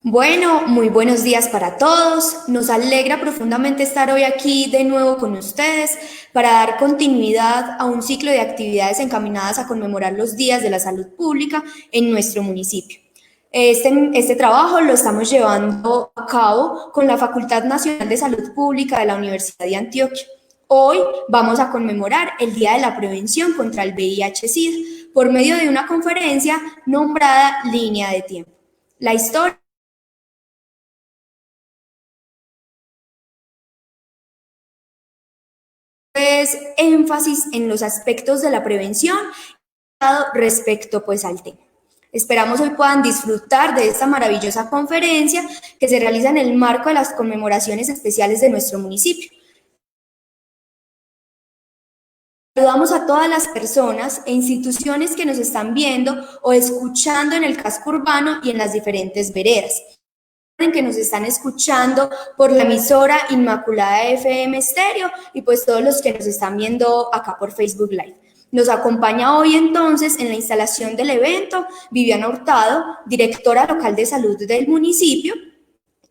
Bueno, muy buenos días para todos. Nos alegra profundamente estar hoy aquí de nuevo con ustedes para dar continuidad a un ciclo de actividades encaminadas a conmemorar los días de la salud pública en nuestro municipio. Este trabajo lo estamos llevando a cabo con la Facultad Nacional de Salud Pública de la Universidad de Antioquia. Hoy vamos a conmemorar el Día de la Prevención contra el VIH-Sida por medio de una conferencia nombrada Línea de Tiempo. La historia es énfasis en los aspectos de la prevención respecto pues al tema. Esperamos hoy puedan disfrutar de esta maravillosa conferencia que se realiza en el marco de las conmemoraciones especiales de nuestro municipio. Saludamos a todas las personas e instituciones que nos están viendo o escuchando en el casco urbano y en las diferentes veredas. Que nos están escuchando por la emisora Inmaculada FM Estéreo y pues todos los que nos están viendo acá por Facebook Live. Nos acompaña hoy entonces en la instalación del evento Viviana Hurtado, directora local de salud del municipio,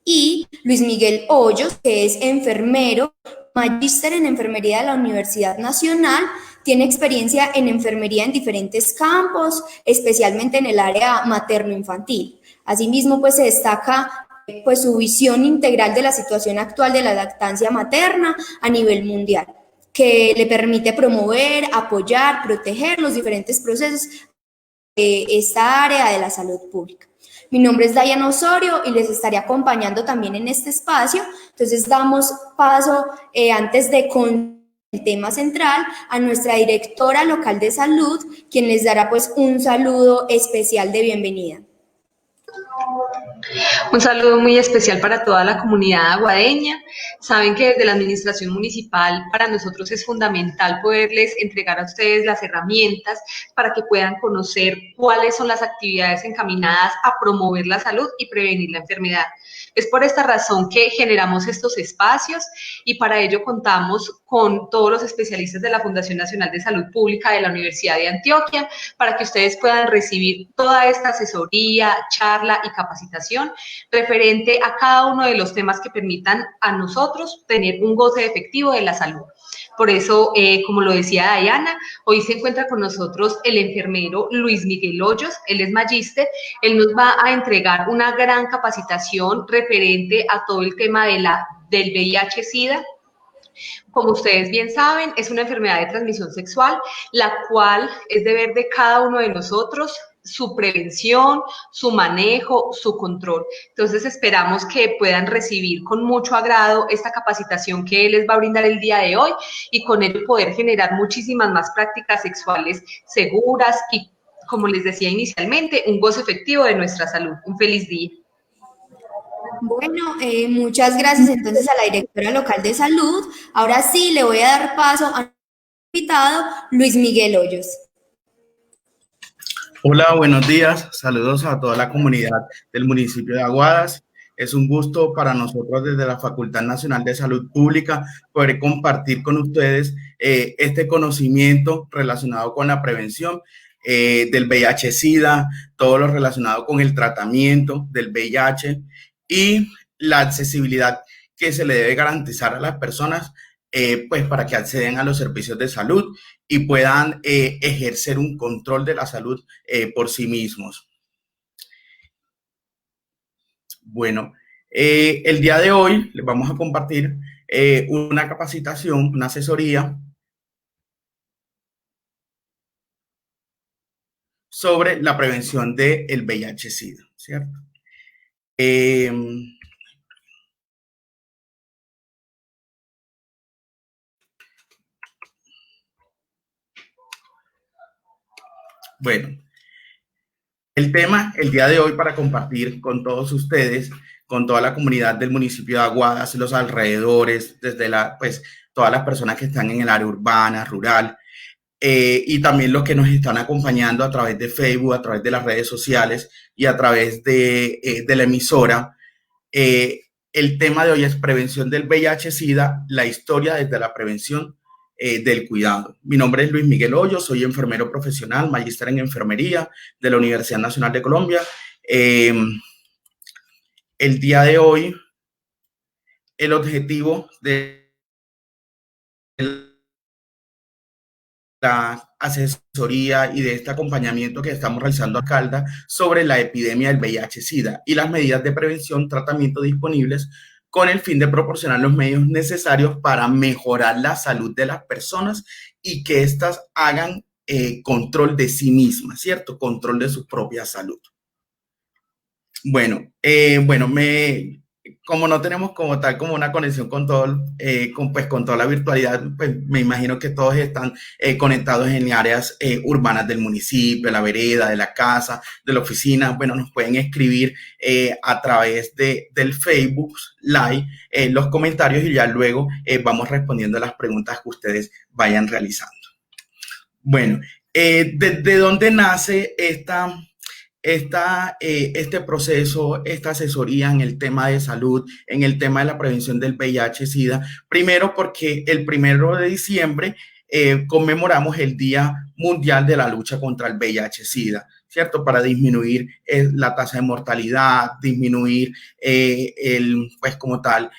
y Luis Miguel Hoyos, que es enfermero, magíster en enfermería de la Universidad Nacional, tiene experiencia en enfermería en diferentes campos, especialmente en el área materno-infantil. Asimismo, pues se destaca pues su visión integral de la situación actual de la lactancia materna a nivel mundial, que le permite promover, apoyar, proteger los diferentes procesos de esta área de la salud pública. Mi nombre es Dayana Osorio y les estaré acompañando también en este espacio. Entonces damos paso, antes de con el tema central, a nuestra directora local de salud, quien les dará pues un saludo especial de bienvenida. Un saludo muy especial para toda la comunidad aguadeña. Saben que desde la administración municipal para nosotros es fundamental poderles entregar a ustedes las herramientas para que puedan conocer cuáles son las actividades encaminadas a promover la salud y prevenir la enfermedad. Es por esta razón que generamos estos espacios y para ello contamos con todos los especialistas de la Fundación Nacional de Salud Pública de la Universidad de Antioquia para que ustedes puedan recibir toda esta asesoría, charla y capacitación referente a cada uno de los temas que permitan a nosotros tener un goce efectivo de la salud. Por eso, como lo decía Dayana, hoy se encuentra con nosotros el enfermero Luis Miguel Hoyos, él es magíster, él nos va a entregar una gran capacitación referente a todo el tema del VIH-Sida. Como ustedes bien saben, es una enfermedad de transmisión sexual, la cual es deber de cada uno de nosotros su prevención, su manejo, su control. Entonces esperamos que puedan recibir con mucho agrado esta capacitación que les va a brindar el día de hoy y con ello poder generar muchísimas más prácticas sexuales seguras y, como les decía inicialmente, un gozo efectivo de nuestra salud. Un feliz día. Bueno, muchas gracias entonces a la directora local de salud. Ahora sí, le voy a dar paso a nuestro invitado, Luis Miguel Hoyos. Hola, buenos días. Saludos a toda la comunidad del municipio de Aguadas. Es un gusto para nosotros desde la Facultad Nacional de Salud Pública poder compartir con ustedes este conocimiento relacionado con la prevención del VIH-Sida, todo lo relacionado con el tratamiento del VIH y la accesibilidad que se le debe garantizar a las personas pues para que acceden a los servicios de salud y puedan ejercer un control de la salud por sí mismos. Bueno, el día de hoy les vamos a compartir una capacitación, una asesoría sobre la prevención del VIH-Sida, ¿cierto? Bueno, el tema el día de hoy para compartir con todos ustedes, con toda la comunidad del municipio de Aguadas, los alrededores, desde todas las personas que están en el área urbana, rural, y también los que nos están acompañando a través de Facebook, a través de las redes sociales y a través de la emisora. El tema de hoy es prevención del VIH-Sida, la historia desde la prevención del cuidado. Mi nombre es Luis Miguel Hoyos, soy enfermero profesional, magíster en enfermería de la Universidad Nacional de Colombia. el día de hoy, el objetivo de la asesoría y de este acompañamiento que estamos realizando a Caldas sobre la epidemia del VIH-Sida y las medidas de prevención, tratamiento disponibles con el fin de proporcionar los medios necesarios para mejorar la salud de las personas y que éstas hagan control de sí mismas, ¿cierto? Control de su propia salud. Bueno, como no tenemos como tal como una conexión con todo, con toda la virtualidad, pues me imagino que todos están conectados en áreas urbanas del municipio, de la vereda, de la casa, de la oficina. Bueno, nos pueden escribir a través del Facebook Live los comentarios y ya luego vamos respondiendo a las preguntas que ustedes vayan realizando. Bueno, ¿de dónde nace este proceso, esta asesoría en el tema de salud, en el tema de la prevención del VIH-Sida? Primero porque el 1 de diciembre conmemoramos el Día Mundial de la Lucha contra el VIH-Sida, ¿cierto? Para disminuir la tasa de mortalidad, disminuir pues como tal,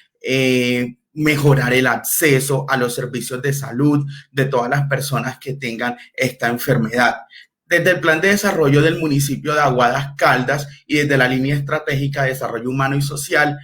mejorar el acceso a los servicios de salud de todas las personas que tengan esta enfermedad. Desde el Plan de Desarrollo del municipio de Aguadas Caldas y desde la Línea Estratégica de Desarrollo Humano y Social,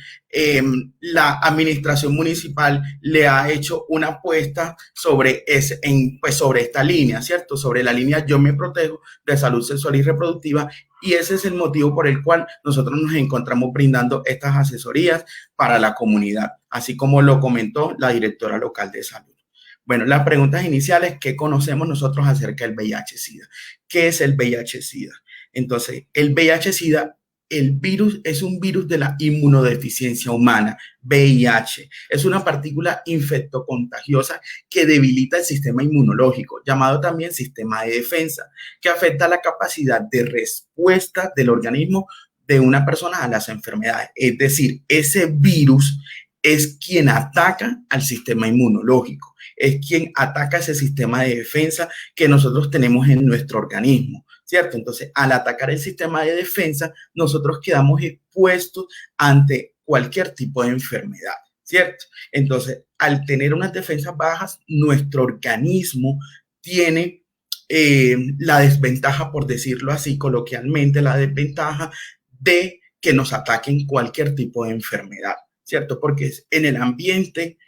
la administración municipal le ha hecho una apuesta sobre esta línea, ¿cierto? Sobre la línea Yo Me Protejo de salud sexual y reproductiva, y ese es el motivo por el cual nosotros nos encontramos brindando estas asesorías para la comunidad, así como lo comentó la directora local de salud. Bueno, las preguntas iniciales: ¿qué conocemos nosotros acerca del VIH-Sida? ¿Qué es el VIH-Sida? Entonces, el VIH-Sida, el virus es un virus de la inmunodeficiencia humana, VIH. Es una partícula infectocontagiosa que debilita el sistema inmunológico, llamado también sistema de defensa, que afecta la capacidad de respuesta del organismo de una persona a las enfermedades. Es decir, ese virus es quien ataca al sistema inmunológico, es quien ataca ese sistema de defensa que nosotros tenemos en nuestro organismo, ¿cierto? Entonces, al atacar el sistema de defensa, nosotros quedamos expuestos ante cualquier tipo de enfermedad, ¿cierto? Entonces, al tener unas defensas bajas, nuestro organismo tiene la desventaja, por decirlo así coloquialmente, la desventaja de que nos ataquen cualquier tipo de enfermedad, ¿cierto? Porque en el ambiente,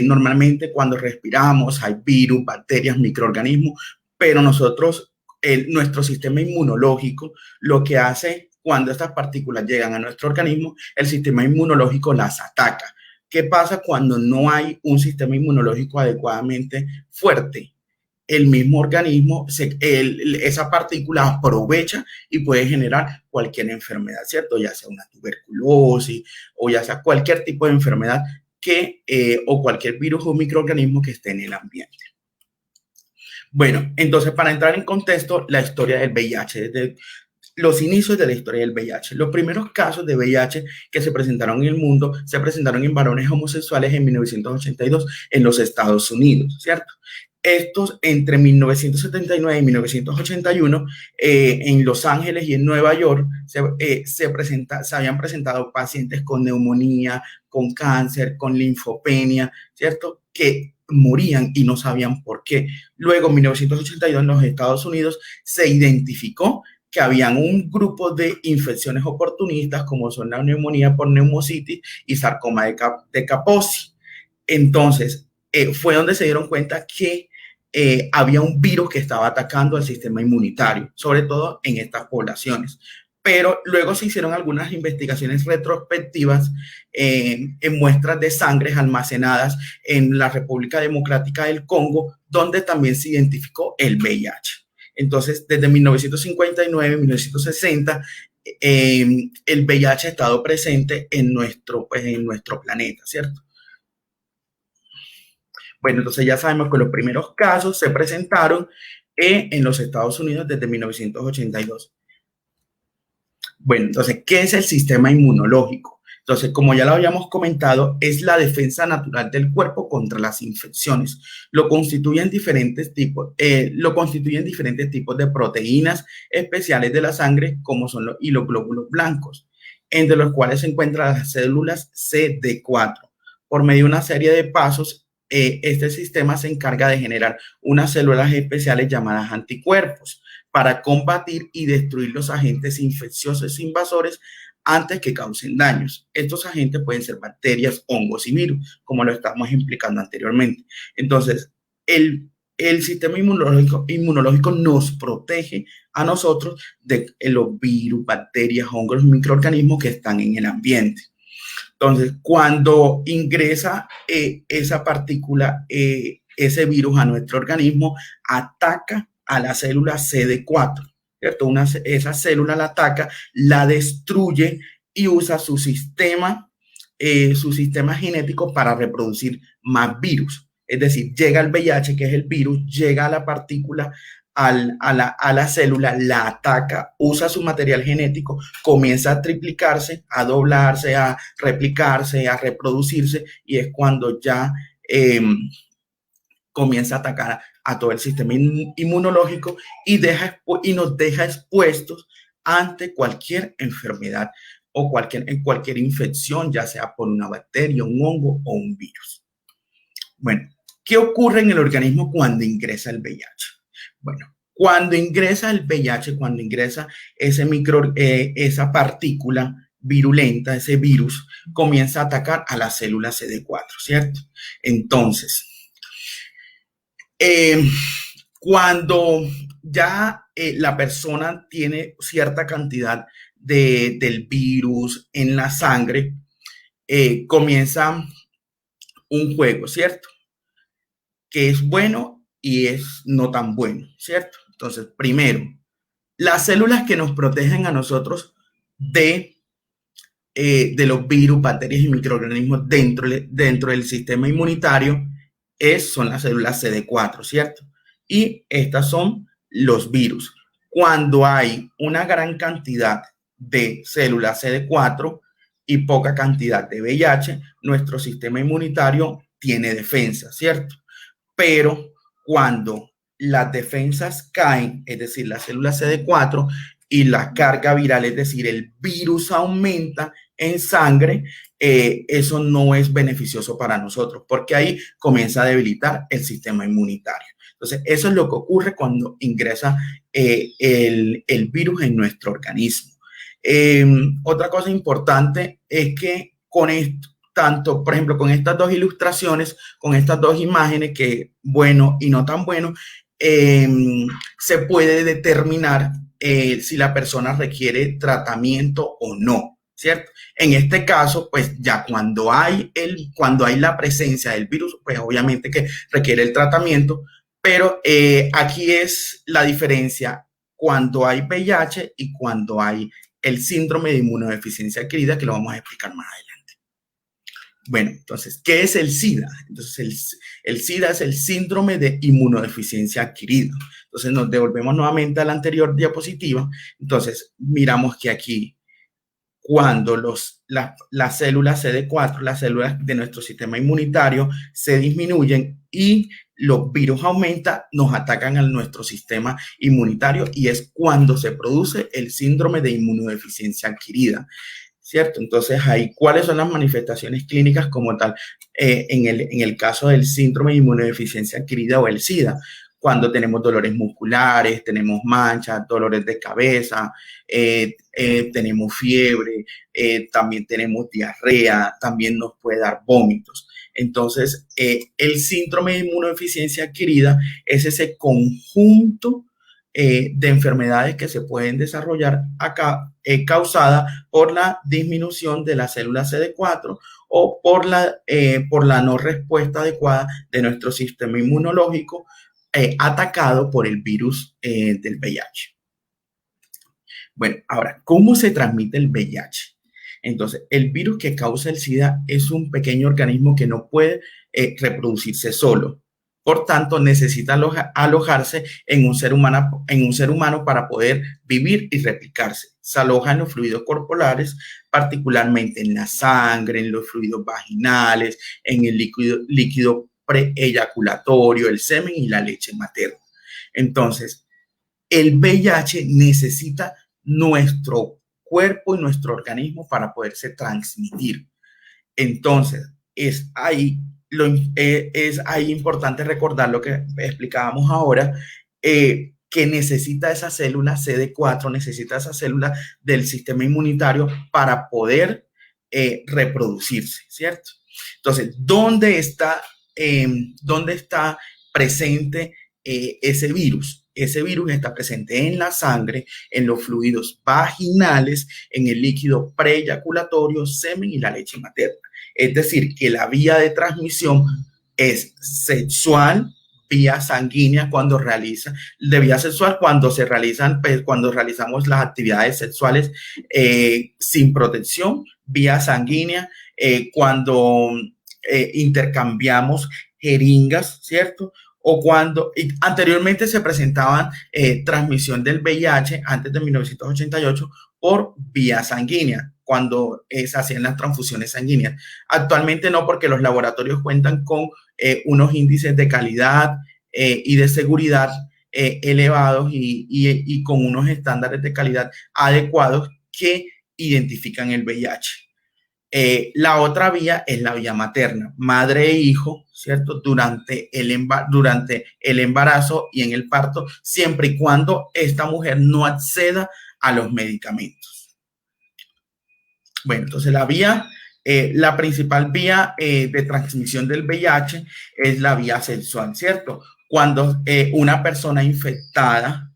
normalmente cuando respiramos hay virus, bacterias, microorganismos, pero nuestro sistema inmunológico lo que hace cuando estas partículas llegan a nuestro organismo, el sistema inmunológico las ataca. ¿Qué pasa cuando no hay un sistema inmunológico adecuadamente fuerte? El mismo organismo, esa partícula aprovecha y puede generar cualquier enfermedad, ¿cierto? Ya sea una tuberculosis o ya sea cualquier tipo de enfermedad o cualquier virus o microorganismo que esté en el ambiente. Bueno, entonces, para entrar en contexto, la historia del VIH, desde los inicios de la historia del VIH. Los primeros casos de VIH que se presentaron en el mundo se presentaron en varones homosexuales en 1982 en los Estados Unidos, ¿cierto? Estos entre 1979 y 1981 en Los Ángeles y en Nueva York se habían presentado pacientes con neumonía, con cáncer, con linfopenia, ¿cierto? Que morían y no sabían por qué. Luego, en 1982, en los Estados Unidos, se identificó que habían un grupo de infecciones oportunistas, como son la neumonía por neumocitis y sarcoma de Kaposi. Entonces, fue donde se dieron cuenta que había un virus que estaba atacando al sistema inmunitario, sobre todo en estas poblaciones. Pero luego se hicieron algunas investigaciones retrospectivas en muestras de sangre almacenadas en la República Democrática del Congo, donde también se identificó el VIH. Entonces, desde 1959, 1960, el VIH ha estado presente en nuestro planeta, ¿cierto? Bueno, entonces ya sabemos que los primeros casos se presentaron en los Estados Unidos desde 1982. Bueno, entonces, ¿qué es el sistema inmunológico? Entonces, como ya lo habíamos comentado, es la defensa natural del cuerpo contra las infecciones. Lo constituyen diferentes tipos de proteínas especiales de la sangre, como son los glóbulos blancos. entre los cuales se encuentran las células CD4. Por medio de una serie de pasos, este sistema se encarga de generar unas células especiales llamadas anticuerpos para combatir y destruir los agentes infecciosos invasores antes que causen daños. Estos agentes pueden ser bacterias, hongos y virus, como lo estamos explicando anteriormente. Entonces, el sistema inmunológico nos protege a nosotros de los virus, bacterias, hongos, microorganismos que están en el ambiente. Entonces, cuando ingresa esa partícula, ese virus a nuestro organismo, ataca a la célula CD4, ¿cierto? Esa célula la ataca, la destruye y usa su sistema genético para reproducir más virus. Es decir, llega el VIH, que es el virus, llega a la partícula, a la célula, la ataca, usa su material genético, comienza a triplicarse, a doblarse, a replicarse, a reproducirse, y es cuando ya comienza a atacar a todo el sistema inmunológico y nos deja expuestos ante cualquier enfermedad o cualquier infección, ya sea por una bacteria, un hongo o un virus. Bueno, ¿qué ocurre en el organismo cuando ingresa el VIH? Bueno, cuando ingresa el VIH, cuando ingresa esa partícula virulenta, ese virus, comienza a atacar a la célula CD4, ¿cierto? Entonces, cuando ya la persona tiene cierta cantidad del virus en la sangre, comienza un juego, ¿cierto? Que es bueno y es no tan bueno, ¿cierto? Entonces, primero, las células que nos protegen a nosotros de los virus, bacterias y microorganismos dentro del sistema inmunitario son las células CD4, ¿cierto? Y estas son los virus. Cuando hay una gran cantidad de células CD4 y poca cantidad de VIH, nuestro sistema inmunitario tiene defensa, ¿cierto? Pero cuando las defensas caen, es decir, las células CD4 y la carga viral, es decir, el virus aumenta en sangre, eso no es beneficioso para nosotros, porque ahí comienza a debilitar el sistema inmunitario. Entonces, eso es lo que ocurre cuando ingresa el virus en nuestro organismo. Otra cosa importante es que con esto, tanto, por ejemplo, con estas dos ilustraciones, con estas dos imágenes, que bueno y no tan bueno, se puede determinar si la persona requiere tratamiento o no, ¿cierto? En este caso, pues ya cuando hay la presencia del virus, pues obviamente que requiere el tratamiento, pero aquí es la diferencia cuando hay VIH y cuando hay el síndrome de inmunodeficiencia adquirida, que lo vamos a explicar más adelante. Bueno, entonces, ¿qué es el SIDA? Entonces, el SIDA es el síndrome de inmunodeficiencia adquirida. Entonces, nos devolvemos nuevamente a la anterior diapositiva. Entonces, miramos que aquí, cuando las células CD4, las células de nuestro sistema inmunitario, se disminuyen y los virus aumentan, nos atacan a nuestro sistema inmunitario, y es cuando se produce el síndrome de inmunodeficiencia adquirida, ¿cierto? Entonces, ahí, ¿cuáles son las manifestaciones clínicas como tal en el caso del síndrome de inmunodeficiencia adquirida o el SIDA? Cuando tenemos dolores musculares, tenemos manchas, dolores de cabeza, tenemos fiebre, también tenemos diarrea, también nos puede dar vómitos. Entonces, el síndrome de inmunodeficiencia adquirida es ese conjunto de enfermedades que se pueden desarrollar acá, causada por la disminución de las células CD4 o por la no respuesta adecuada de nuestro sistema inmunológico atacado por el virus del VIH. Bueno, ahora, ¿cómo se transmite el VIH? Entonces, el virus que causa el SIDA es un pequeño organismo que no puede reproducirse solo. Por tanto, necesita alojarse en un ser humano para poder vivir y replicarse. Se aloja en los fluidos corporales, particularmente en la sangre, en los fluidos vaginales, en el líquido preeyaculatorio, el semen y la leche materna. Entonces, el VIH necesita nuestro cuerpo y nuestro organismo para poderse transmitir. Entonces, es ahí importante recordar lo que explicábamos ahora, que necesita esa célula CD4, necesita esa célula del sistema inmunitario para poder reproducirse, ¿cierto? Entonces, ¿dónde está presente ese virus? Ese virus está presente en la sangre, en los fluidos vaginales, en el líquido preeyaculatorio, semen y la leche materna. Es decir, que la vía de transmisión es sexual, vía sanguínea cuando cuando realizamos las actividades sexuales sin protección, vía sanguínea cuando intercambiamos jeringas, ¿cierto? O cuando anteriormente se presentaban transmisión del VIH antes de 1988 por vía sanguínea, cuando se hacían las transfusiones sanguíneas. Actualmente no, porque los laboratorios cuentan con unos índices de calidad y de seguridad elevados y con unos estándares de calidad adecuados que identifican el VIH. La otra vía es la vía materna, madre e hijo, ¿cierto? Durante el embarazo y en el parto, siempre y cuando esta mujer no acceda a los medicamentos. Bueno, entonces la principal vía de transmisión del VIH es la vía sexual, ¿cierto? Cuando una persona infectada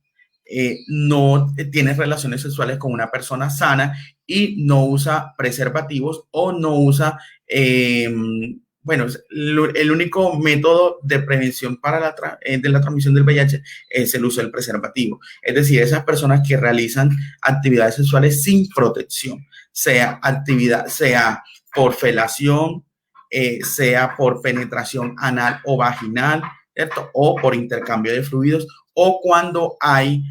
no tiene relaciones sexuales con una persona sana y no usa preservativos o no usa, bueno, el único método de prevención de la transmisión del VIH es el uso del preservativo. Es decir, esas personas que realizan actividades sexuales sin protección, sea por felación, sea por penetración anal o vaginal, ¿cierto? O por intercambio de fluidos, o cuando hay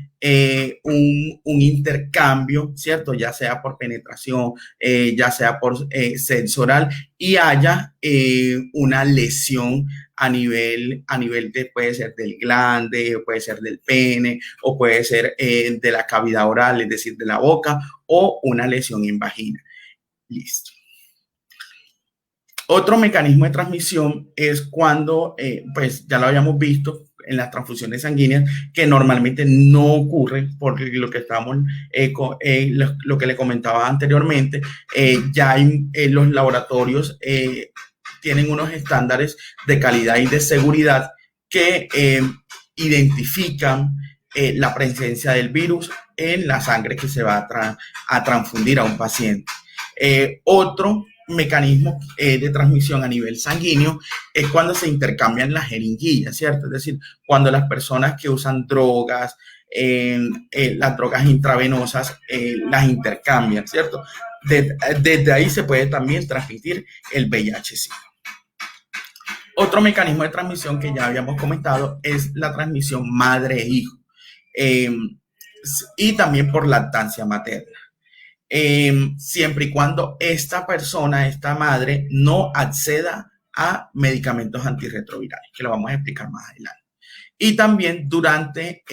un intercambio, ¿cierto? Ya sea por penetración, ya sea por sexo oral, y haya una lesión a nivel puede ser del glande, puede ser del pene, o puede ser de la cavidad oral, es decir, de la boca, o una lesión en vagina. Listo. Otro mecanismo de transmisión es cuando, pues ya lo habíamos visto en las transfusiones sanguíneas, que normalmente no ocurren por lo que lo que le comentaba anteriormente. Ya hay, los laboratorios tienen unos estándares de calidad y de seguridad que identifican la presencia del virus en la sangre que se va a transfundir a un paciente. Otro mecanismo de transmisión a nivel sanguíneo es cuando se intercambian las jeringuillas, ¿cierto? Es decir, cuando las personas que usan drogas, las drogas intravenosas, las intercambian, ¿cierto? Desde ahí se puede también transmitir el VIH-Sida. Otro mecanismo de transmisión que ya habíamos comentado es la transmisión madre e hijo, y también por lactancia materna. Siempre y cuando esta madre, no acceda a medicamentos antirretrovirales, que lo vamos a explicar más adelante. Y también durante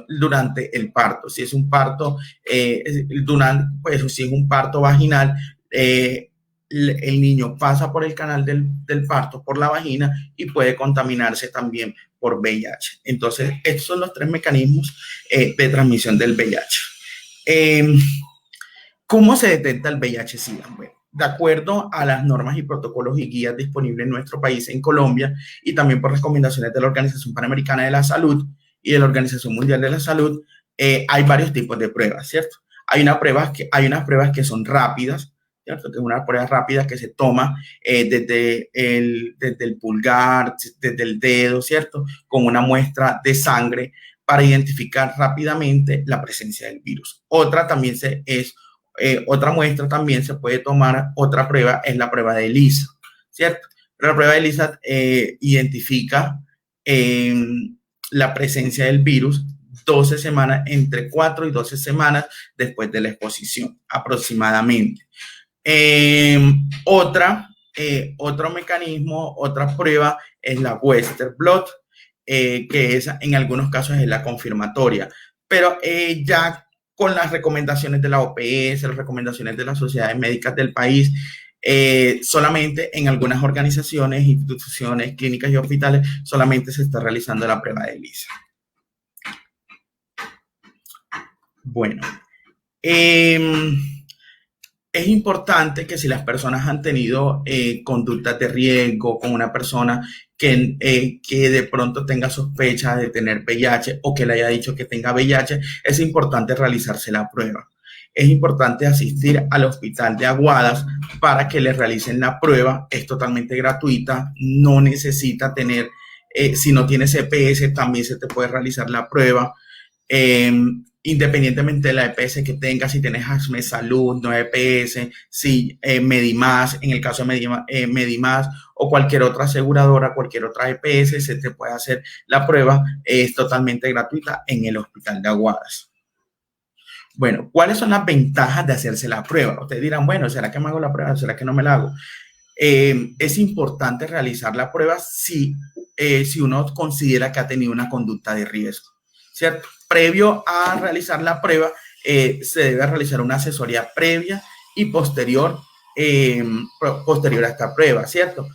durante el parto, si es un parto, si es un parto vaginal, el niño pasa por el canal del parto, por la vagina, y puede contaminarse también por VIH. Entonces, estos son los tres mecanismos de transmisión del VIH. ¿Cómo se detecta el VIH-Sida? Bueno, de acuerdo a las normas y protocolos y guías disponibles en nuestro país, en Colombia, y también por recomendaciones de la Organización Panamericana de la Salud y de la Organización Mundial de la Salud, hay varios tipos de pruebas, ¿cierto? Hay unas pruebas que son rápidas, ¿cierto? Que es una prueba rápida que se toma desde el pulgar, desde el dedo, ¿cierto? Con una muestra de sangre para identificar rápidamente la presencia del virus. Otra muestra también se puede tomar, otra prueba es la prueba de ELISA, ¿cierto? Pero la prueba de ELISA identifica la presencia del virus 12 semanas, entre 4 y 12 semanas después de la exposición, aproximadamente. Otro mecanismo, otra prueba es la Western Blot, que en algunos casos es la confirmatoria, pero ya con las recomendaciones de la OPS, las recomendaciones de las sociedades médicas del país. Solamente en algunas organizaciones, instituciones, clínicas y hospitales solamente se está realizando la prueba de ELISA. Bueno, es importante que si las personas han tenido conductas de riesgo con una persona que de pronto tenga sospecha de tener VIH o que le haya dicho que tenga VIH, es importante realizarse la prueba. Es importante asistir al hospital de Aguadas para que le realicen la prueba. Es totalmente gratuita, no necesita tener, si no tienes EPS, también se te puede realizar la prueba. Independientemente de la EPS que tengas, si tienes ASME Salud, no EPS, si Medimás, en el caso de Medimás o cualquier otra aseguradora, cualquier otra EPS, se te puede hacer la prueba, es totalmente gratuita en el hospital de Aguadas. Bueno, ¿cuáles son las ventajas de hacerse la prueba? Ustedes dirán, bueno, ¿será que me hago la prueba? ¿Será que no me la hago? Es importante realizar la prueba si uno considera que ha tenido una conducta de riesgo, ¿cierto? Previo a realizar la prueba, se debe realizar una asesoría previa y posterior a esta prueba, ¿cierto?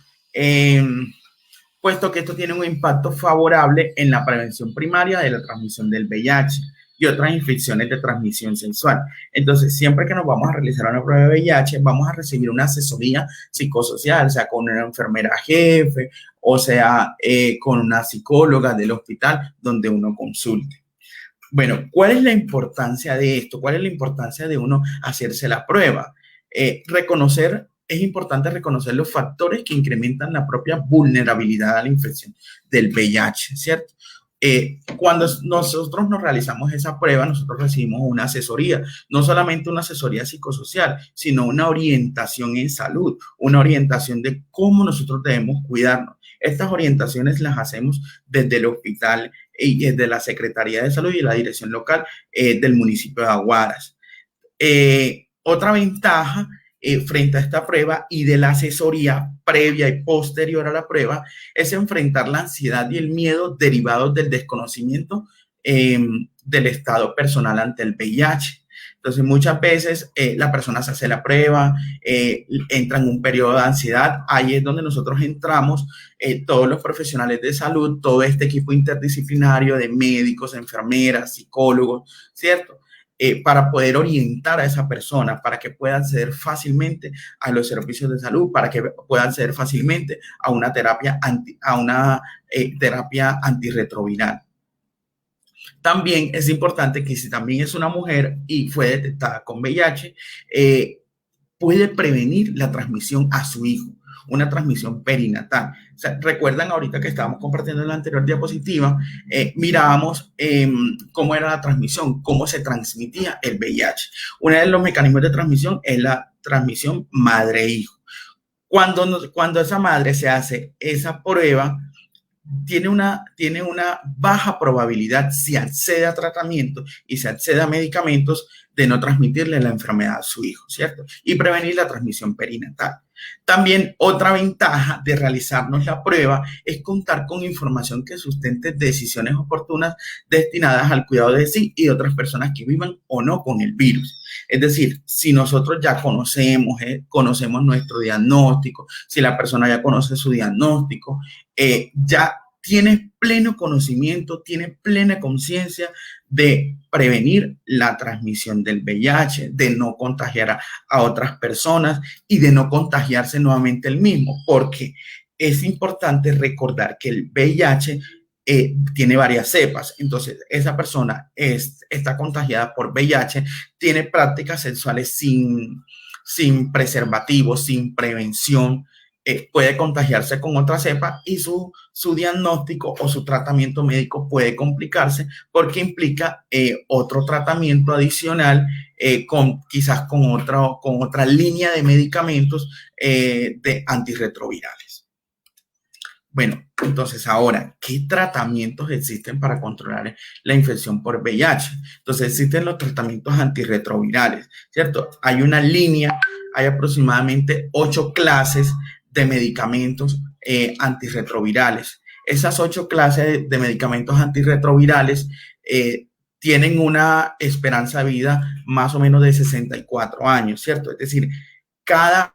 Puesto que esto tiene un impacto favorable en la prevención primaria de la transmisión del VIH y otras infecciones de transmisión sexual. Entonces, siempre que nos vamos a realizar una prueba de VIH, vamos a recibir una asesoría psicosocial, sea con una enfermera jefe, o sea, con una psicóloga del hospital donde uno consulte. Bueno, ¿cuál es la importancia de esto? ¿Cuál es la importancia de uno hacerse la prueba? Es importante reconocer los factores que incrementan la propia vulnerabilidad a la infección del VIH, ¿cierto? Cuando nosotros nos realizamos esa prueba, nosotros recibimos una asesoría, no solamente una asesoría psicosocial, sino una orientación en salud, una orientación de cómo nosotros debemos cuidarnos. Estas orientaciones las hacemos desde el hospital y desde la Secretaría de Salud y la dirección local del municipio de Aguadas. Otra ventaja frente a esta prueba y de la asesoría previa y posterior a la prueba es enfrentar la ansiedad y el miedo derivados del desconocimiento del estado personal ante el VIH. Entonces, muchas veces la persona se hace la prueba, entra en un periodo de ansiedad. Ahí es donde nosotros entramos, todos los profesionales de salud, todo este equipo interdisciplinario de médicos, enfermeras, psicólogos, ¿cierto? Para poder orientar a esa persona, para que pueda acceder fácilmente a los servicios de salud, para que pueda acceder fácilmente a una terapia antirretroviral. También es importante que si también es una mujer y fue detectada con VIH, puede prevenir la transmisión a su hijo, una transmisión perinatal. O sea, recuerdan ahorita que estábamos compartiendo en la anterior diapositiva, mirábamos cómo era la transmisión, cómo se transmitía el VIH. Uno de los mecanismos de transmisión es la transmisión madre-hijo. Cuando esa madre se hace esa prueba, tiene una baja probabilidad, si accede a tratamiento y se accede a medicamentos, de no transmitirle la enfermedad a su hijo, ¿cierto? Y prevenir la transmisión perinatal. También otra ventaja de realizarnos la prueba es contar con información que sustente decisiones oportunas destinadas al cuidado de sí y de otras personas que vivan o no con el virus. Es decir, si nosotros ya conocemos nuestro diagnóstico, si la persona ya conoce su diagnóstico, ya tiene pleno conocimiento, tiene plena conciencia de prevenir la transmisión del VIH, de no contagiar a otras personas y de no contagiarse nuevamente el mismo, porque es importante recordar que el VIH tiene varias cepas. Entonces, esa persona está contagiada por VIH, tiene prácticas sexuales sin preservativo, sin prevención, puede contagiarse con otra cepa y su diagnóstico o su tratamiento médico puede complicarse porque implica otro tratamiento adicional quizás con otra línea de medicamentos de antirretrovirales. Bueno, entonces ahora, ¿qué tratamientos existen para controlar la infección por VIH? Entonces existen los tratamientos antirretrovirales, ¿cierto? Hay una línea, hay aproximadamente 8 clases de medicamentos antirretrovirales. Esas 8 clases de medicamentos antirretrovirales tienen una esperanza de vida más o menos de 64 años, ¿cierto? Es decir, cada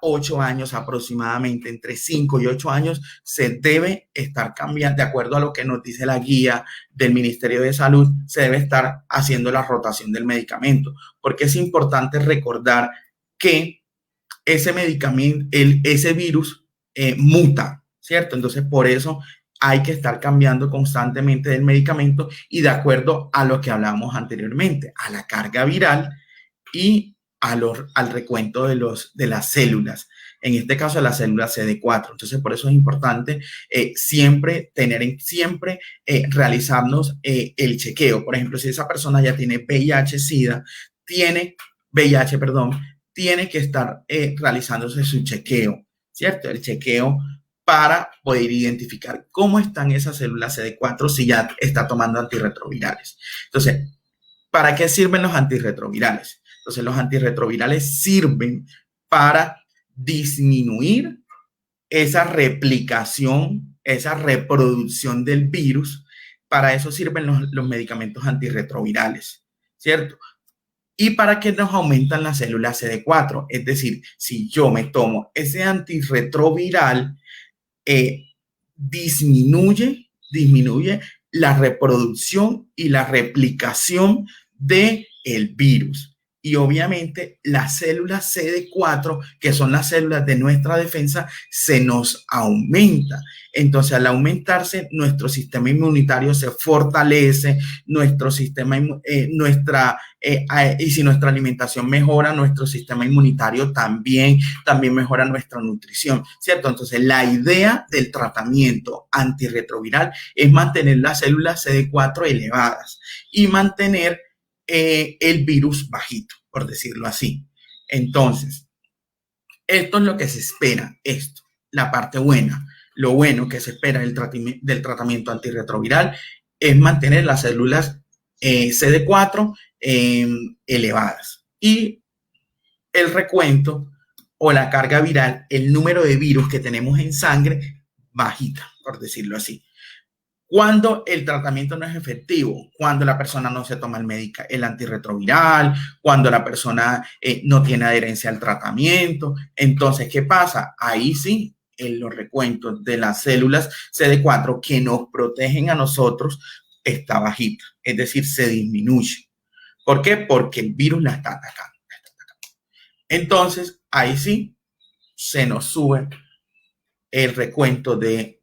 8 años aproximadamente, entre 5 y 8 años, se debe estar cambiando, de acuerdo a lo que nos dice la guía del Ministerio de Salud, se debe estar haciendo la rotación del medicamento, porque es importante recordar que ese medicamento, ese virus muta, ¿cierto? Entonces, por eso hay que estar cambiando constantemente del medicamento y de acuerdo a lo que hablábamos anteriormente, a la carga viral y al recuento de las células, en este caso las células CD4. Entonces, por eso es importante siempre realizarnos el chequeo. Por ejemplo, si esa persona ya tiene VIH, tiene que estar realizándose su chequeo, ¿cierto? El chequeo para poder identificar cómo están esas células CD4 si ya está tomando antirretrovirales. Entonces, ¿para qué sirven los antirretrovirales? Entonces, los antirretrovirales sirven para disminuir esa replicación, esa reproducción del virus. Para eso sirven los medicamentos antirretrovirales, ¿cierto? Y para que nos aumentan las células CD4. Es decir, si yo me tomo ese antirretroviral, disminuye la reproducción y la replicación del virus. Y obviamente las células CD4, que son las células de nuestra defensa, se nos aumenta. Entonces, al aumentarse, nuestro sistema inmunitario se fortalece, nuestro sistema, y si nuestra alimentación mejora, nuestro sistema inmunitario también mejora nuestra nutrición, ¿cierto? Entonces, la idea del tratamiento antirretroviral es mantener las células CD4 elevadas y mantener el virus bajito, por decirlo así. Entonces, esto es lo que se espera, la parte buena. Lo bueno que se espera del tratamiento antirretroviral es mantener las células CD4 elevadas y el recuento o la carga viral, el número de virus que tenemos en sangre, bajita, por decirlo así. Cuando el tratamiento no es efectivo, cuando la persona no se toma el antirretroviral, cuando la persona no tiene adherencia al tratamiento. Entonces, ¿qué pasa? Ahí sí, en los recuentos de las células CD4 que nos protegen a nosotros está bajita, es decir, se disminuye. ¿Por qué? Porque el virus la está atacando. Entonces, ahí sí se nos sube el recuento del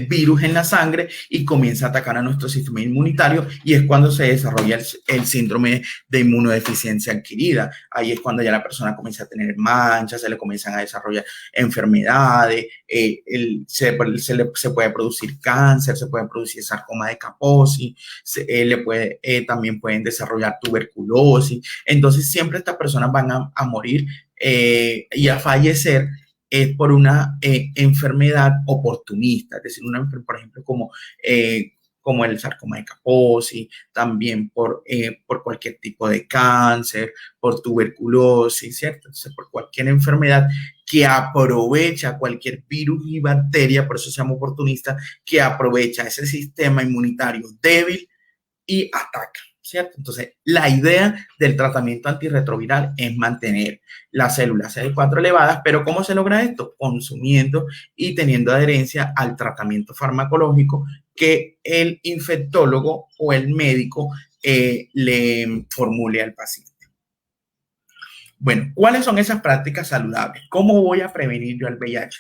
virus en la sangre y comienza a atacar a nuestro sistema inmunitario y es cuando se desarrolla el síndrome de inmunodeficiencia adquirida. Ahí es cuando ya la persona comienza a tener manchas, se le comienzan a desarrollar enfermedades, se puede producir cáncer, se puede producir sarcoma de Kaposi, también pueden desarrollar tuberculosis. Entonces siempre estas personas van a morir y a fallecer por una enfermedad oportunista, es decir, por ejemplo, como el sarcoma de Kaposi, también por cualquier tipo de cáncer, por tuberculosis, ¿cierto? Entonces, por cualquier enfermedad que aprovecha cualquier virus y bacteria, por eso se llama oportunista, que aprovecha ese sistema inmunitario débil y ataca, ¿cierto? Entonces, la idea del tratamiento antirretroviral es mantener las células CD4 elevadas, pero ¿cómo se logra esto? Consumiendo y teniendo adherencia al tratamiento farmacológico que el infectólogo o el médico le formule al paciente. Bueno, ¿cuáles son esas prácticas saludables? ¿Cómo voy a prevenir yo el VIH?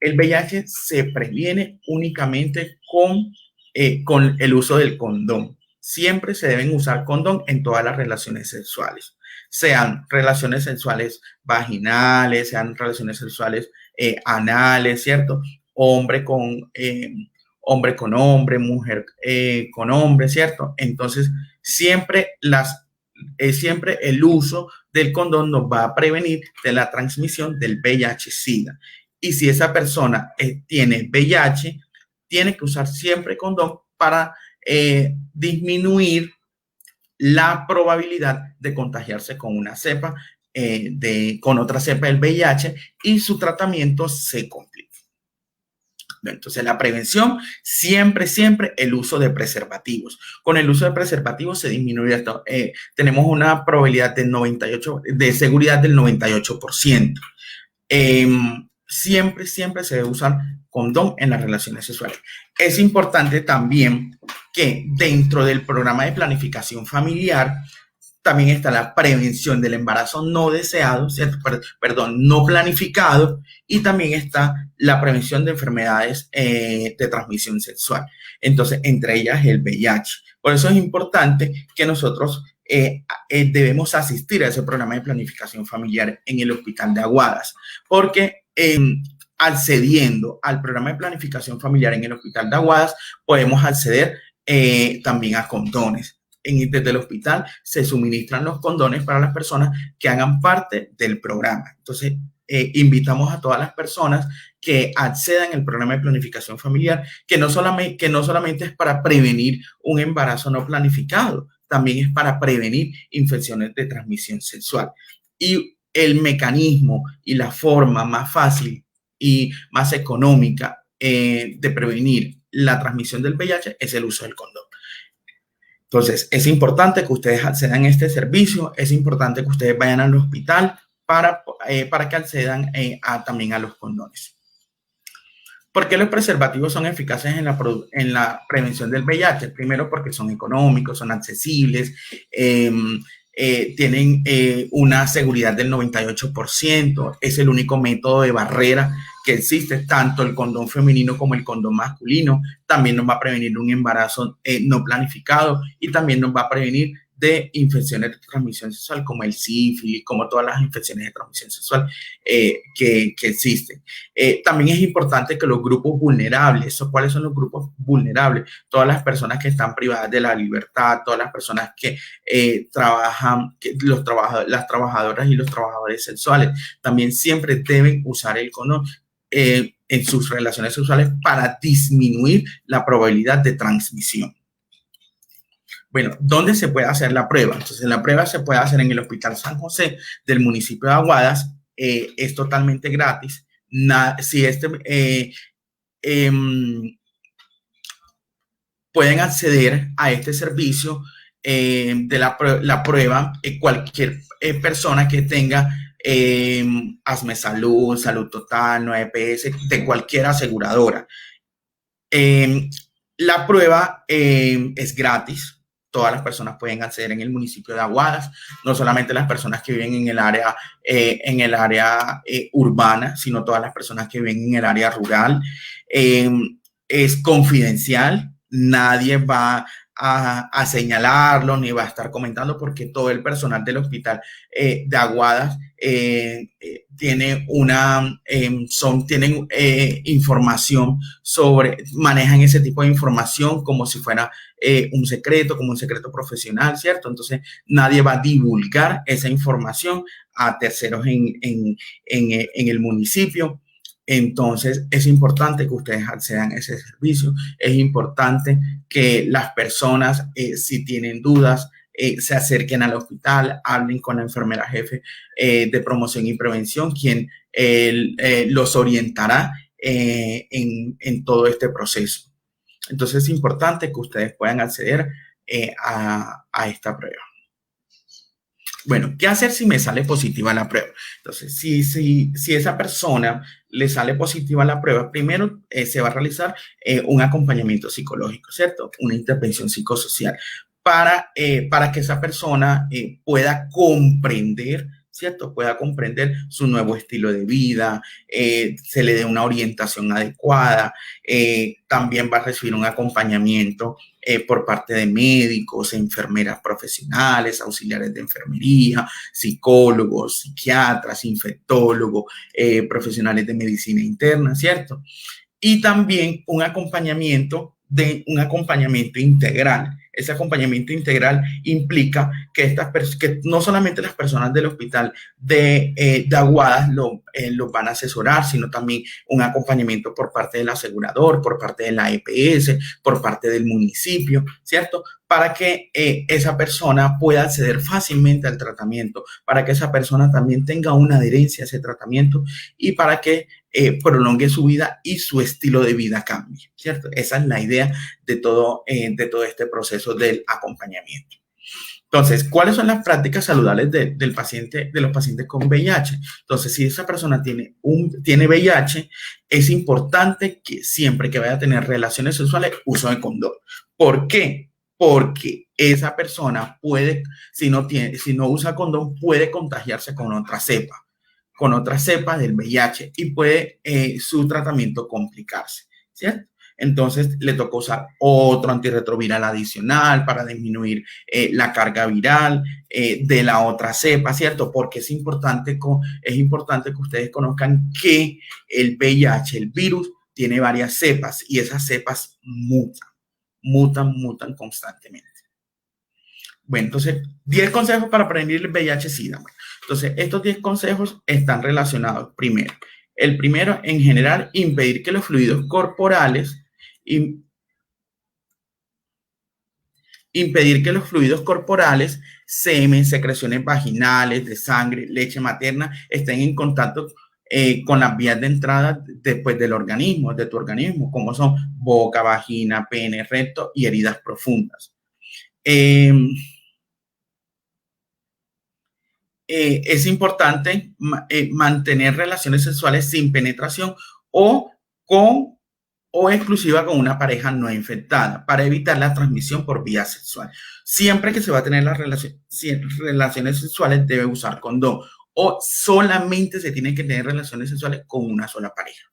El VIH se previene únicamente con el uso del condón. Siempre se deben usar condón en todas las relaciones sexuales, sean relaciones sexuales vaginales, sean relaciones sexuales anales, ¿cierto? Hombre con hombre, mujer con hombre, ¿cierto? Entonces, siempre el uso del condón nos va a prevenir de la transmisión del VIH-Sida. Y si esa persona tiene VIH, tiene que usar siempre condón para disminuir la probabilidad de contagiarse con una cepa, con otra cepa del VIH y su tratamiento se complica. Entonces, la prevención, siempre el uso de preservativos. Con el uso de preservativos se disminuye esto. Tenemos una probabilidad de seguridad del 98%. Siempre se debe usar condón en las relaciones sexuales. Es importante también que dentro del programa de planificación familiar también está la prevención del embarazo no deseado, ¿cierto? No planificado, y también está la prevención de enfermedades de transmisión sexual. Entonces, entre ellas el VIH. Por eso es importante que nosotros debemos asistir a ese programa de planificación familiar en el Hospital de Aguadas, porque accediendo al programa de planificación familiar en el Hospital de Aguadas, podemos acceder también a condones. Desde el hospital se suministran los condones para las personas que hagan parte del programa. Entonces, invitamos a todas las personas que accedan al programa de planificación familiar, que no solamente es para prevenir un embarazo no planificado, también es para prevenir infecciones de transmisión sexual. Y el mecanismo y la forma más fácil y más económica de prevenir la transmisión del VIH es el uso del condón. Entonces, es importante que ustedes accedan a este servicio, es importante que ustedes vayan al hospital para que accedan también a los condones. ¿Por qué los preservativos son eficaces en la prevención del VIH? Primero, porque son económicos, son accesibles, tienen una seguridad del 98%, es el único método de barrera que existe, tanto el condón femenino como el condón masculino. También nos va a prevenir un embarazo no planificado, y también nos va a prevenir de infecciones de transmisión sexual como el sífilis, como todas las infecciones de transmisión sexual que existen. También es importante que los grupos vulnerables, ¿cuáles son los grupos vulnerables? Todas las personas que están privadas de la libertad, todas las personas que trabajan, las trabajadoras y los trabajadores sexuales, también siempre deben usar el condón en sus relaciones sexuales para disminuir la probabilidad de transmisión. Bueno, ¿dónde se puede hacer la prueba? Entonces, la prueba se puede hacer en el Hospital San José del municipio de Aguadas. Es totalmente gratis. Pueden acceder a este servicio de la prueba cualquier persona que tenga ASME Salud, Salud Total, 9PS, de cualquier aseguradora. La prueba es gratis. Todas las personas pueden acceder en el municipio de Aguadas, no solamente las personas que viven en el área urbana, sino todas las personas que viven en el área rural. Es confidencial, nadie va a señalarlo ni va a estar comentando, porque todo el personal del hospital de Aguadas tienen información manejan ese tipo de información como si fuera un secreto profesional, ¿cierto? Entonces, nadie va a divulgar esa información a terceros en el municipio. Entonces, es importante que ustedes accedan a ese servicio. Es importante que las personas, si tienen dudas, se acerquen al hospital, hablen con la enfermera jefe de promoción y prevención, quien los orientará en todo este proceso. Entonces, es importante que ustedes puedan acceder a esta prueba. Bueno, ¿qué hacer si me sale positiva la prueba? Entonces, si esa persona le sale positiva la prueba, primero se va a realizar un acompañamiento psicológico, ¿cierto? Una intervención psicosocial para que esa persona pueda comprender, ¿cierto? Pueda comprender su nuevo estilo de vida, se le dé una orientación adecuada, también va a recibir un acompañamiento por parte de médicos, enfermeras profesionales, auxiliares de enfermería, psicólogos, psiquiatras, infectólogos, profesionales de medicina interna, ¿cierto? Y también un acompañamiento integral. Ese acompañamiento integral implica que no solamente las personas del hospital de Aguadas los van a asesorar, sino también un acompañamiento por parte del asegurador, por parte de la EPS, por parte del municipio, ¿cierto? para que esa persona pueda acceder fácilmente al tratamiento, para que esa persona también tenga una adherencia a ese tratamiento y para que prolongue su vida y su estilo de vida cambie, ¿cierto? Esa es la idea de todo este proceso del acompañamiento. Entonces, ¿cuáles son las prácticas saludables de los pacientes con VIH? Entonces, si esa persona tiene VIH, es importante que siempre que vaya a tener relaciones sexuales, uso de condón. ¿Por qué? Porque esa persona puede, si no usa condón, puede contagiarse con otra cepa del VIH y puede su tratamiento complicarse, ¿cierto? Entonces le toca usar otro antirretroviral adicional para disminuir la carga viral de la otra cepa, ¿cierto? Porque es importante que ustedes conozcan que el VIH, el virus, tiene varias cepas y esas cepas mutan constantemente. Bueno, entonces, 10 consejos para prevenir el VIH-Sida. Bueno, entonces, estos 10 consejos están relacionados. Primero, el primero, en general, impedir que los fluidos corporales semen, secreciones vaginales, de sangre, leche materna, estén en contacto con las vías de entrada después del organismo, de tu organismo, como son boca, vagina, pene, recto y heridas profundas. Es importante mantener relaciones sexuales sin penetración o exclusiva con una pareja no infectada para evitar la transmisión por vía sexual. Siempre que se va a tener las relaciones sexuales debe usar condón o solamente se tienen que tener relaciones sexuales con una sola pareja.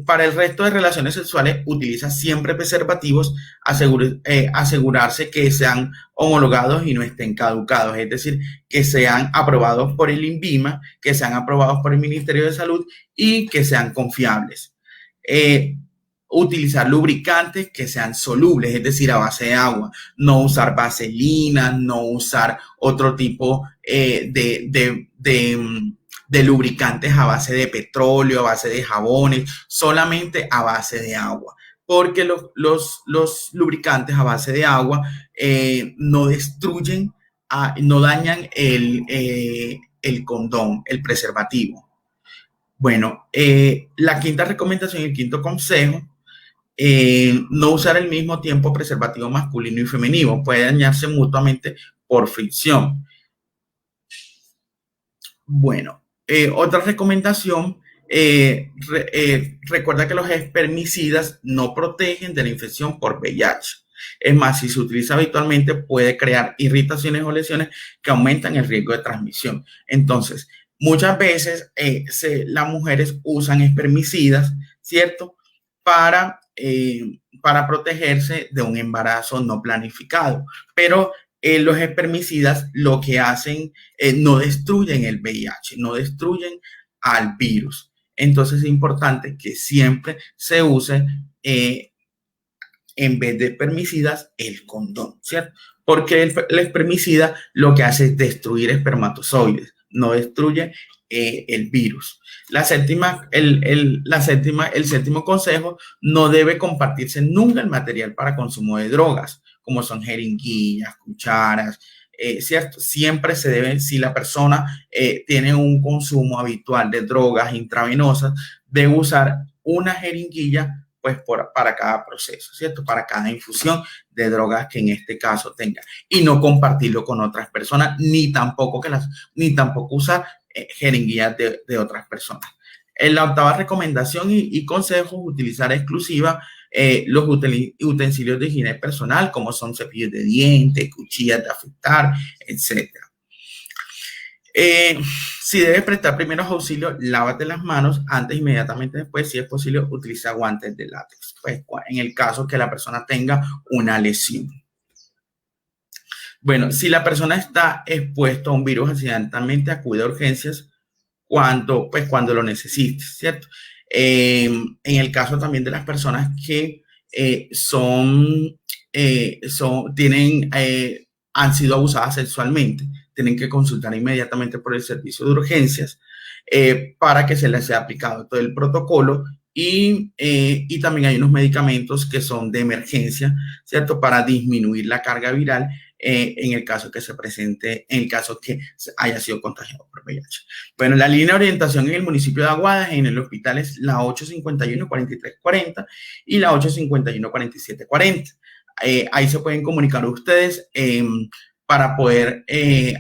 Para el resto de relaciones sexuales utiliza siempre preservativos, asegurarse que sean homologados y no estén caducados, es decir, que sean aprobados por el INVIMA, que sean aprobados por el Ministerio de Salud y que sean confiables. Utilizar lubricantes que sean solubles, es decir, a base de agua, no usar vaselina, no usar otro tipo de lubricantes a base de petróleo, a base de jabones, solamente a base de agua, porque los lubricantes a base de agua no destruyen, no dañan el condón, el preservativo. Bueno, la quinta recomendación y el quinto consejo, no usar al mismo tiempo preservativo masculino y femenino, puede dañarse mutuamente por fricción. Bueno, otra recomendación, recuerda que los espermicidas no protegen de la infección por VIH. Es más, si se utiliza habitualmente puede crear irritaciones o lesiones que aumentan el riesgo de transmisión. Entonces, muchas veces las mujeres usan espermicidas, ¿cierto? Para protegerse de un embarazo no planificado. Pero los espermicidas lo que hacen no destruyen el VIH, no destruyen al virus. Entonces es importante que siempre se use en vez de espermicidas el condón, ¿cierto? Porque el espermicida lo que hace es destruir espermatozoides, no destruye el virus. El séptimo consejo, no debe compartirse nunca el material para consumo de drogas, como son jeringuillas, cucharas, ¿cierto? Siempre se debe, si la persona tiene un consumo habitual de drogas intravenosas, debe usar una jeringuilla pues para cada proceso, ¿cierto? Para cada infusión de drogas que en este caso tenga. Y no compartirlo con otras personas, ni tampoco usar jeringuillas de otras personas. En la octava recomendación y consejo, utilizar exclusiva los utensilios de higiene personal, como son cepillos de dientes, cuchillas de afeitar, etc. Si debes prestar primeros auxilios, lávate las manos antes, inmediatamente después, si es posible, utiliza guantes de látex, pues en el caso que la persona tenga una lesión. Bueno, si la persona está expuesta a un virus, accidentalmente acude a urgencias cuando lo necesites, ¿cierto? En el caso también de las personas que han sido abusadas sexualmente, tienen que consultar inmediatamente por el servicio de urgencias para que se les sea aplicado todo el protocolo y también hay unos medicamentos que son de emergencia, ¿cierto? Para disminuir la carga viral en el caso que se presente, en el caso que haya sido contagiado por VIH. Bueno, la línea de orientación en el municipio de Aguadas, en el hospital, es la 851-4340 y la 851-4740. Ahí se pueden comunicar ustedes para poder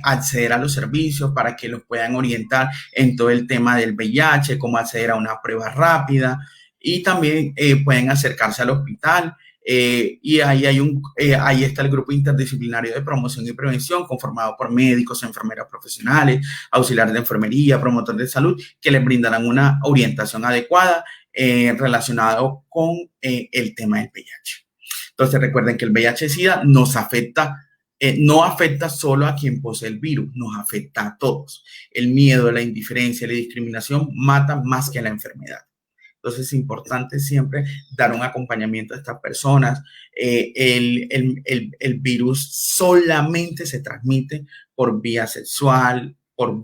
acceder a los servicios, para que los puedan orientar en todo el tema del VIH, cómo acceder a una prueba rápida, y también pueden acercarse al hospital. Y ahí está el grupo interdisciplinario de promoción y prevención, conformado por médicos, enfermeras profesionales, auxiliares de enfermería, promotores de salud, que les brindarán una orientación adecuada relacionado con el tema del VIH. Entonces recuerden que el VIH-Sida nos afecta, no afecta solo a quien posee el virus, nos afecta a todos. El miedo, la indiferencia, la discriminación matan más que la enfermedad. Entonces es importante siempre dar un acompañamiento a estas personas. El virus solamente se transmite por vía sexual, por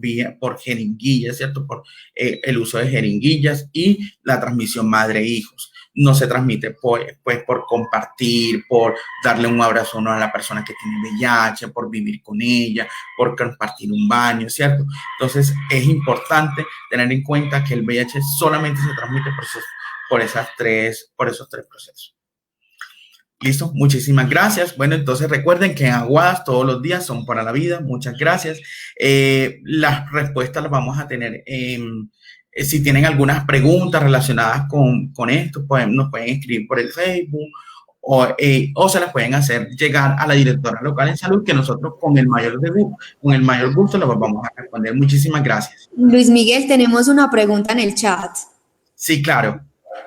jeringuillas, ¿cierto? Por el uso de jeringuillas y la transmisión madre-hijos. No se transmite pues por compartir, por darle un abrazo a la persona que tiene VIH, por vivir con ella, por compartir un baño, ¿cierto? Entonces es importante tener en cuenta que el VIH solamente se transmite por esos tres procesos. ¿Listo? Muchísimas gracias. Bueno, entonces recuerden que en Aguadas todos los días son para la vida. Muchas gracias. Las respuestas las vamos a tener si tienen algunas preguntas relacionadas con esto, nos pueden escribir por el Facebook o se las pueden hacer llegar a la directora local en salud, que nosotros con el mayor gusto les vamos a responder. Muchísimas gracias. Luis Miguel, tenemos una pregunta en el chat. Sí, claro.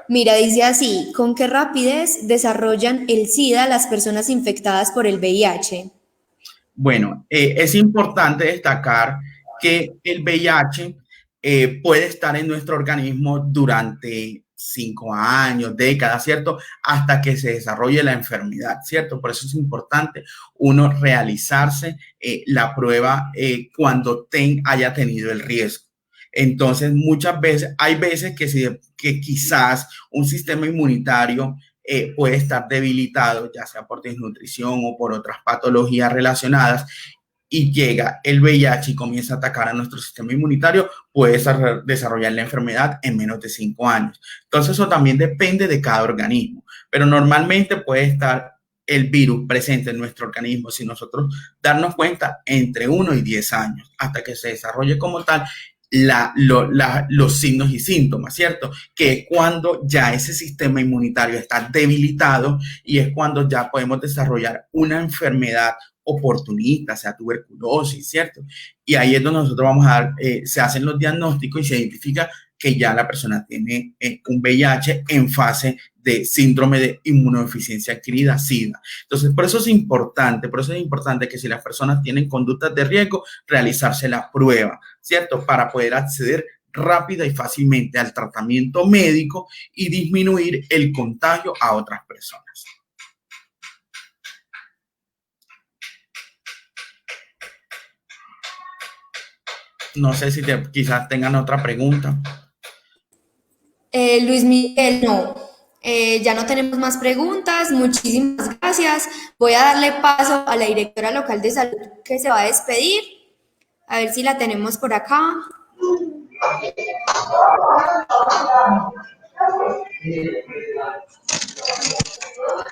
Mira, dice así: ¿con qué rapidez desarrollan el SIDA las personas infectadas por el VIH? Bueno, es importante destacar que el VIH puede estar en nuestro organismo durante 5 años, décadas, ¿cierto? Hasta que se desarrolle la enfermedad, ¿cierto? Por eso es importante uno realizarse la prueba cuando haya tenido el riesgo. Entonces, muchas veces, hay veces que quizás un sistema inmunitario puede estar debilitado, ya sea por desnutrición o por otras patologías relacionadas, y llega el VIH y comienza a atacar a nuestro sistema inmunitario, puede desarrollar la enfermedad en menos de 5 años. Entonces, eso también depende de cada organismo, pero normalmente puede estar el virus presente en nuestro organismo, si nosotros darnos cuenta, entre 1 y 10 años, hasta que se desarrolle como tal los signos y síntomas, ¿cierto? Que es cuando ya ese sistema inmunitario está debilitado y es cuando ya podemos desarrollar una enfermedad oportunista, sea tuberculosis, ¿cierto? Y ahí es donde nosotros vamos a dar, se hacen los diagnósticos y se identifica que ya la persona tiene un VIH en fase de síndrome de inmunodeficiencia adquirida, SIDA. Entonces, por eso es importante que si las personas tienen conductas de riesgo, realizarse la prueba, ¿cierto? Para poder acceder rápida y fácilmente al tratamiento médico y disminuir el contagio a otras personas. No sé si quizás tengan otra pregunta. Luis Miguel, no. Ya no tenemos más preguntas. Muchísimas gracias. Voy a darle paso a la directora local de salud, que se va a despedir. A ver si la tenemos por acá.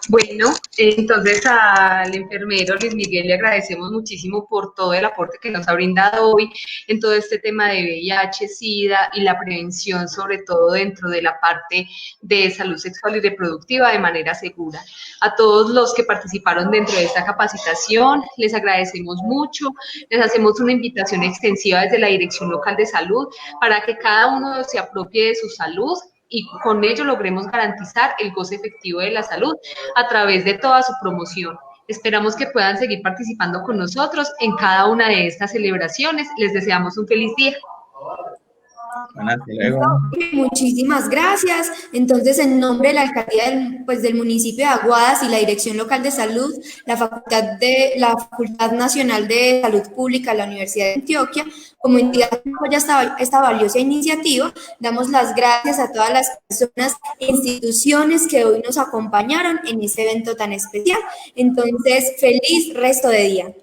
Bueno, entonces al enfermero Luis Miguel le agradecemos muchísimo por todo el aporte que nos ha brindado hoy en todo este tema de VIH, SIDA y la prevención, sobre todo dentro de la parte de salud sexual y reproductiva de manera segura. A todos los que participaron dentro de esta capacitación, les agradecemos mucho, les hacemos una invitación extensiva desde la Dirección Local de Salud para que cada uno se apropie de su salud y con ello logremos garantizar el goce efectivo de la salud a través de toda su promoción. Esperamos que puedan seguir participando con nosotros en cada una de estas celebraciones. Les deseamos un feliz día. Bueno, hasta luego. Muchísimas gracias. Entonces, en nombre de la alcaldía del municipio de Aguadas y la Dirección Local de Salud, la Facultad Nacional de Salud Pública de la Universidad de Antioquia, como entidad que apoya esta valiosa iniciativa, damos las gracias a todas las personas e instituciones que hoy nos acompañaron en este evento tan especial. Entonces, feliz resto de día.